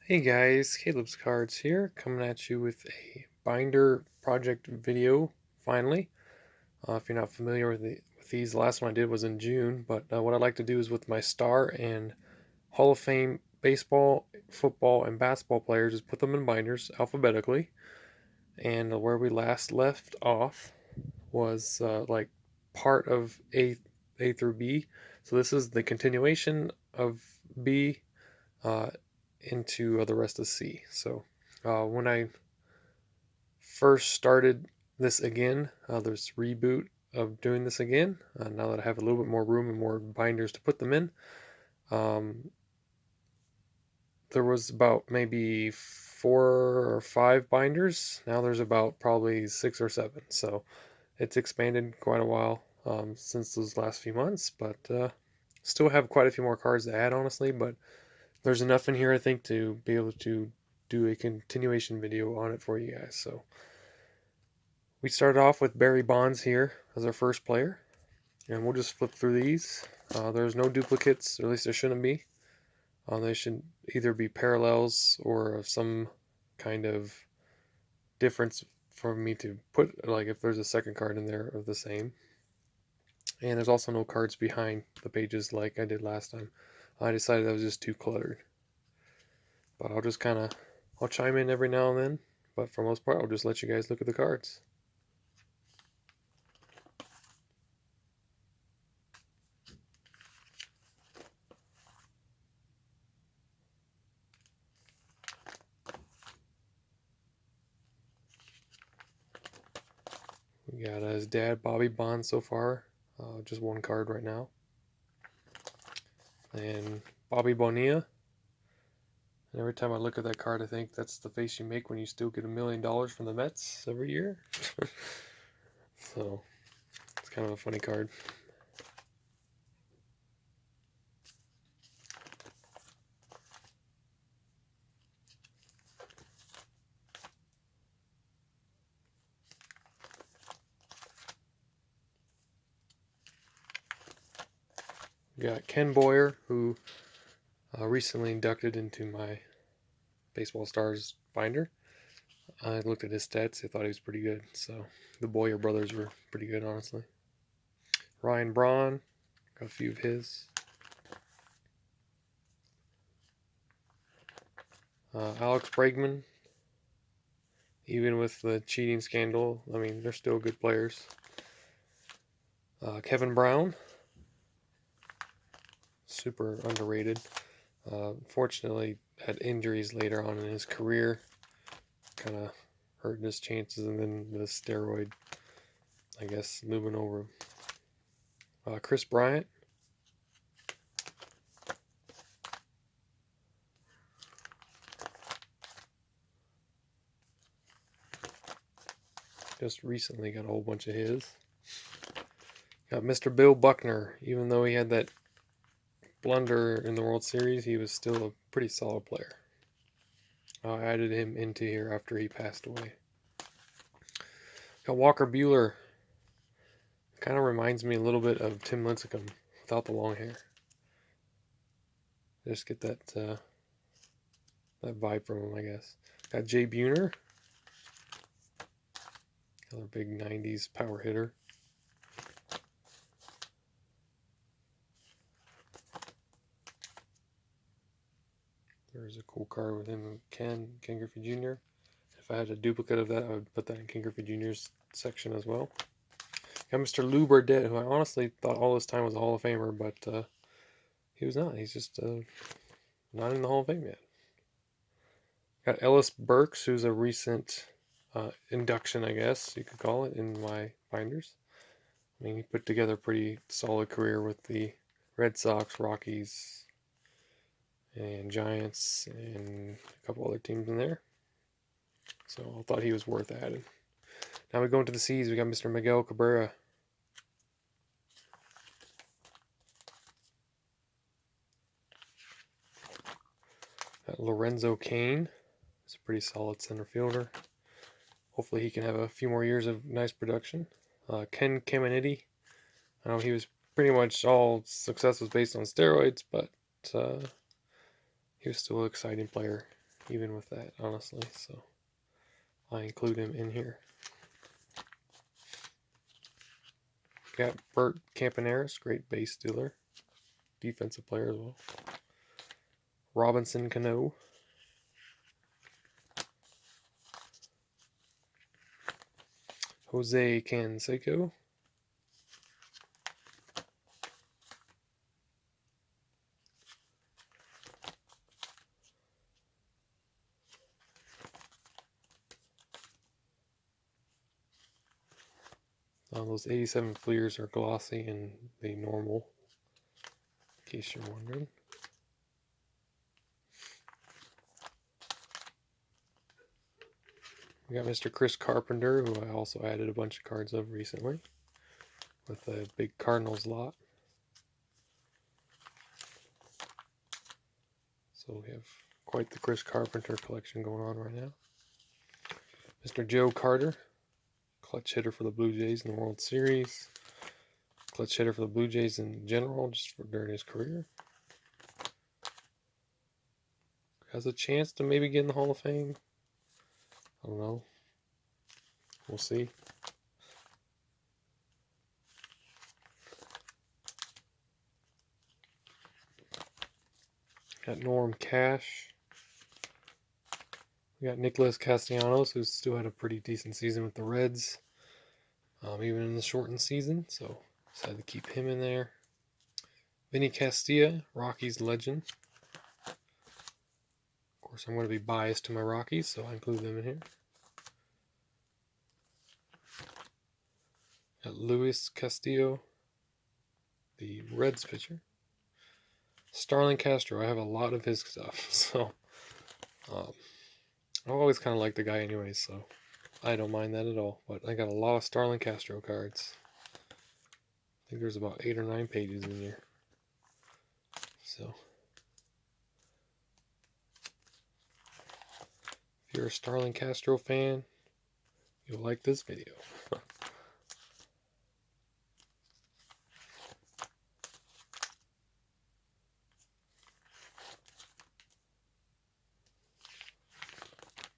Hey guys, Caleb's Cards here, coming at you with a binder project video, finally. If you're not familiar with these, the last one I did was in June, but what I'd like to do is with my star and Hall of Fame baseball, football, and basketball players, is put them in binders alphabetically. And where we last left off was like part of A through B. So this is the continuation of B uh, into the rest of C. So when I first started this again, there's reboot of doing this again. Now that I have a little bit more room and more binders to put them in, um, there was about maybe 4 or 5 binders. Now there's about probably 6 or 7. So it's expanded quite a while since those last few months, but still have quite a few more cards to add, honestly. But there's enough in here, I think, to be able to do a continuation video on it for you guys. So we started off with Barry Bonds here as our first player, and we'll just flip through these. There's no duplicates, or at least there shouldn't be. They should either be parallels or some kind of difference for me to put, like if there's a second card in there of the same. And there's also no cards behind the pages like I did last time. I decided that was just too cluttered. But I'll chime in every now and then. But for the most part, I'll just let you guys look at the cards. We got his dad, Bobby Bonds, so far. Just one card right now. And Bobby Bonilla. And every time I look at that card, I think that's the face you make when you still get $1 million from the Mets every year. So it's kind of a funny card. We got Ken Boyer, who recently inducted into my Baseball Stars binder. I looked at his stats. I thought he was pretty good. So the Boyer brothers were pretty good, honestly. Ryan Braun, got a few of his. Alex Bregman, even with the cheating scandal, I mean, they're still good players. Kevin Brown, super underrated. Fortunately, had injuries later on in his career, kind of hurting his chances, and then the steroid, I guess, moving over. Chris Bryant. Just recently got a whole bunch of his. Got Mr. Bill Buckner. Even though he had that blunder in the World Series, he was still a pretty solid player. I added him into here after he passed away. Got Walker Buehler. Kind of reminds me a little bit of Tim Lincecum without the long hair. Just get that that vibe from him, I guess. Got Jay Buhner. Another big 90s power hitter. There's a cool card with him and Ken Griffey Jr. If I had a duplicate of that, I would put that in Ken Griffey Jr.'s section as well. Got Mr. Lou Burdett, who I honestly thought all this time was a Hall of Famer, but he was not. He's just not in the Hall of Fame yet. Got Ellis Burks, who's a recent induction, I guess you could call it, in my binders. I mean, he put together a pretty solid career with the Red Sox, Rockies, and Giants, and a couple other teams in there. So I thought he was worth adding. Now we go into the C's. We got Mr. Miguel Cabrera. Got Lorenzo Cain. He's a pretty solid center fielder. Hopefully he can have a few more years of nice production. Ken Caminiti. I know he was pretty much all success was based on steroids, but he was still an exciting player even with that, honestly. So I include him in here. Got Bert Camponeris, great base stealer, defensive player as well. Robinson Cano. Jose Canseco. Those 87 Fleers are glossy and the normal, in case you're wondering. We got Mr. Chris Carpenter, who I also added a bunch of cards of recently, with a big Cardinals lot. So we have quite the Chris Carpenter collection going on right now. Mr. Joe Carter, clutch hitter for the Blue Jays in the World Series. Clutch hitter for the Blue Jays in general, just during his career. Has a chance to maybe get in the Hall of Fame. I don't know. We'll see. Got Norm Cash. We got Nicholas Castellanos, who's still had a pretty decent season with the Reds, even in the shortened season. So decided to keep him in there. Vinny Castilla, Rockies legend. Of course, I'm going to be biased to my Rockies, so I include them in here. Got Luis Castillo, the Reds pitcher. Starlin Castro, I have a lot of his stuff, so I always kind of like the guy anyways, so I don't mind that at all. But I got a lot of Starlin Castro cards. I think there's about 8 or 9 pages in here. So if you're a Starlin Castro fan, you'll like this video.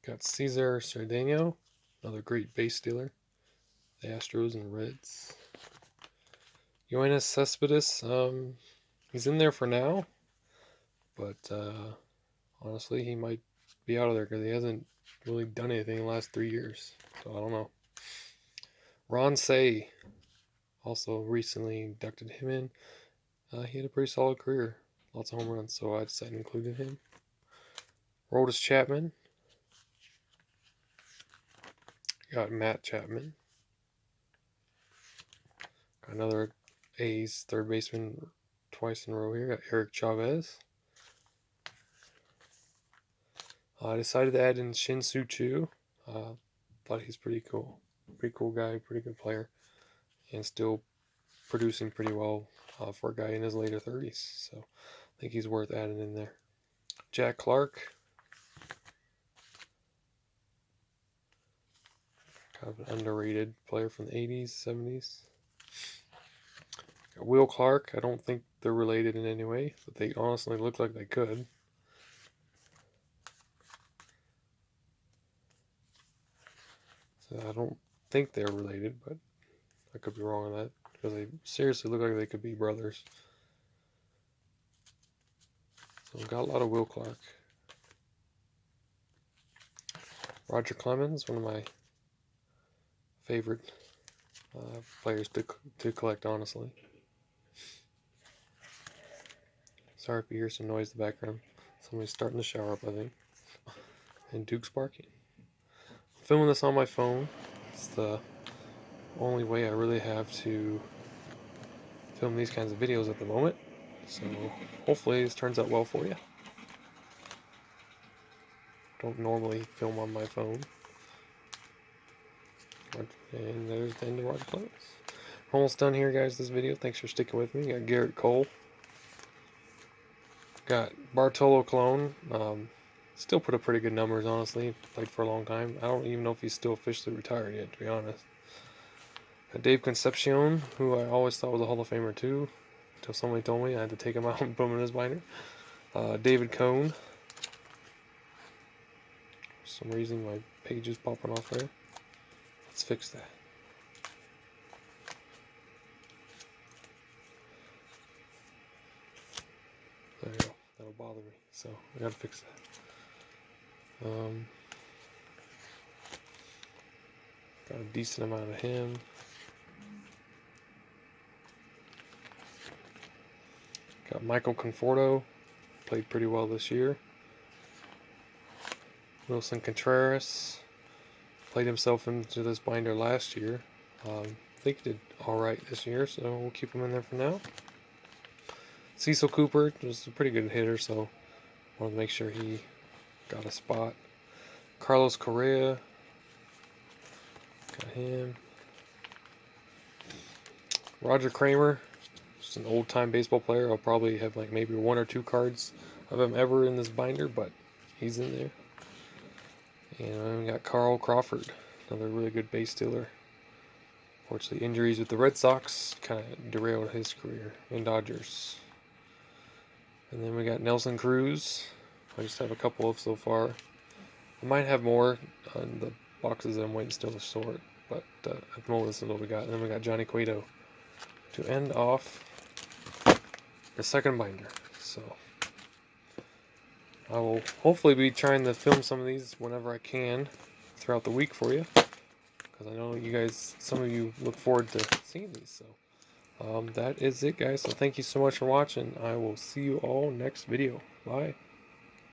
Got Cesar Cerdeno, another great base stealer. The Astros and Reds. Yoenis Cespedes, he's in there for now, but honestly, he might be out of there because he hasn't really done anything in the last 3 years. So I don't know. Ron Say, also recently inducted him in. He had a pretty solid career, lots of home runs, so I decided to include him. Roldis Chapman. Got Matt Chapman. Got another A's third baseman twice in a row here. Got Eric Chavez. I decided to add in Shin-Soo Choo. Thought he's pretty cool. Pretty cool guy, pretty good player. And still producing pretty well for a guy in his later 30s. So I think he's worth adding in there. Jack Clark. Kind of an underrated player from the 80s, 70s. Got Will Clark. I don't think they're related in any way, but they honestly look like they could. So I don't think they're related, but I could be wrong on that because they seriously look like they could be brothers. So got a lot of Will Clark. Roger Clemens, one of my favorite players to collect, honestly. Sorry if you hear some noise in the background. Somebody's starting to shower up, I think. And Duke's barking. I'm filming this on my phone. It's the only way I really have to film these kinds of videos at the moment. So hopefully this turns out well for you. Don't normally film on my phone. And there's the end of Roger Clemens. Almost done here, guys, this video. Thanks for sticking with me. Got Garrett Cole. Got Bartolo Colon. Still put up pretty good numbers, honestly. Played for a long time. I don't even know if he's still officially retired yet, to be honest. Got Dave Concepcion, who I always thought was a Hall of Famer too, until somebody told me I had to take him out and put him in his binder. David Cone. For some reason my page is popping off there. Let's fix that. There you go. That'll bother me. So I gotta fix that. Got a decent amount of him. Got Michael Conforto. Played pretty well this year. Wilson Contreras. Played himself into this binder last year. I think he did alright this year, so we'll keep him in there for now. Cecil Cooper was a pretty good hitter, so wanted to make sure he got a spot. Carlos Correa. Got him. Roger Kramer. Just an old-time baseball player. I'll probably have like maybe 1 or 2 cards of him ever in this binder, but he's in there. And then we got Crawford, another really good base stealer. Fortunately, injuries with the Red Sox kind of derailed his career in Dodgers. And then we got Nelson Cruz. I just have a couple of so far. I might have more on the boxes that I'm waiting still to sort, but at the moment this is what we got. And then we got Johnny Cueto to end off the second binder. So I will hopefully be trying to film some of these whenever I can throughout the week for you, because I know you guys, some of you look forward to seeing these. So that is it, guys. So thank you so much for watching. I will see you all next video. Bye.